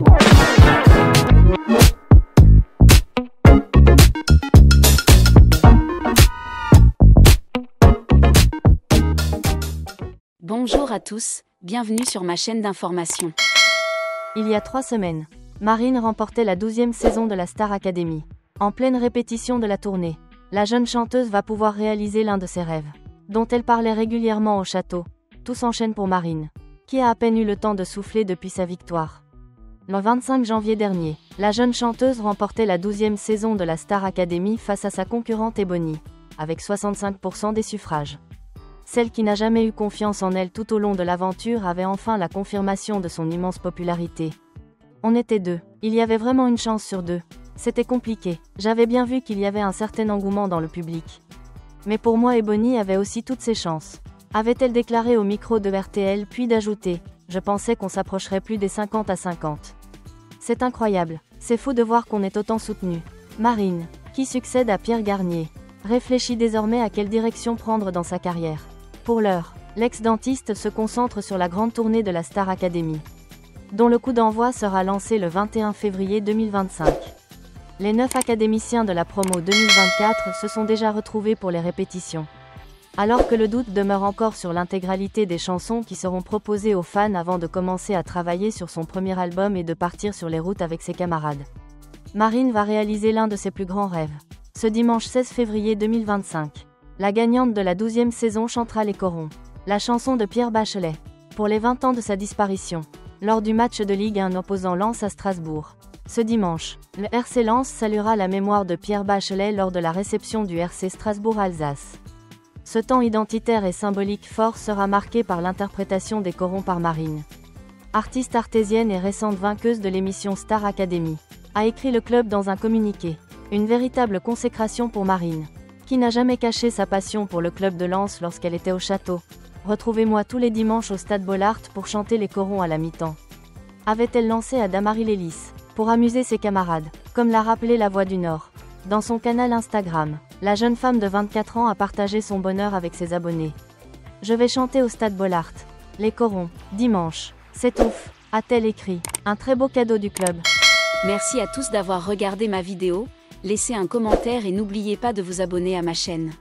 Bonjour à tous, bienvenue sur ma chaîne d'information. Il y a 3 semaines, Marine remportait la 12e saison de la Star Academy. En pleine répétition de la tournée, la jeune chanteuse va pouvoir réaliser l'un de ses rêves, dont elle parlait régulièrement au château. Tout s'enchaîne pour Marine, qui a à peine eu le temps de souffler depuis sa victoire. Le 25 janvier dernier, la jeune chanteuse remportait la 12e saison de la Star Academy face à sa concurrente Ebony, avec 65% des suffrages. Celle qui n'a jamais eu confiance en elle tout au long de l'aventure avait enfin la confirmation de son immense popularité. On était 2, il y avait vraiment une chance sur 2. C'était compliqué, j'avais bien vu qu'il y avait un certain engouement dans le public. Mais pour moi Ebony avait aussi toutes ses chances. Avait-elle déclaré au micro de RTL puis d'ajouter « Je pensais qu'on s'approcherait plus des 50-50 ». C'est incroyable, c'est fou de voir qu'on est autant soutenu. Marine, qui succède à Pierre Garnier, réfléchit désormais à quelle direction prendre dans sa carrière. Pour l'heure, l'ex-dentiste se concentre sur la grande tournée de la Star Academy, dont le coup d'envoi sera lancé le 21 février 2025. Les 9 académiciens de la promo 2024 se sont déjà retrouvés pour les répétitions. Alors que le doute demeure encore sur l'intégralité des chansons qui seront proposées aux fans avant de commencer à travailler sur son premier album et de partir sur les routes avec ses camarades, Marine va réaliser l'un de ses plus grands rêves. Ce dimanche 16 février 2025. La gagnante de la 12e saison chantera Les Corons, la chanson de Pierre Bachelet, pour les 20 ans de sa disparition, lors du match de Ligue 1 opposant Lens à Strasbourg. Ce dimanche, le RC Lens saluera la mémoire de Pierre Bachelet lors de la réception du RC Strasbourg-Alsace. Ce temps identitaire et symbolique fort sera marqué par l'interprétation des Corons par Marine, artiste artésienne et récente vainqueuse de l'émission Star Academy, a écrit le club dans un communiqué. Une véritable consécration pour Marine, qui n'a jamais caché sa passion pour le club de Lens lorsqu'elle était au château. Retrouvez-moi tous les dimanches au Stade Bollaert pour chanter les Corons à la mi-temps. Avait-elle lancé à Damary Lélis, pour amuser ses camarades, comme l'a rappelé La Voix du Nord. Dans son canal Instagram, la jeune femme de 24 ans a partagé son bonheur avec ses abonnés. « Je vais chanter au Stade Bollaert. Les Corons, dimanche. C'est ouf », a-t-elle écrit. Un très beau cadeau du club. Merci à tous d'avoir regardé ma vidéo. Laissez un commentaire et n'oubliez pas de vous abonner à ma chaîne.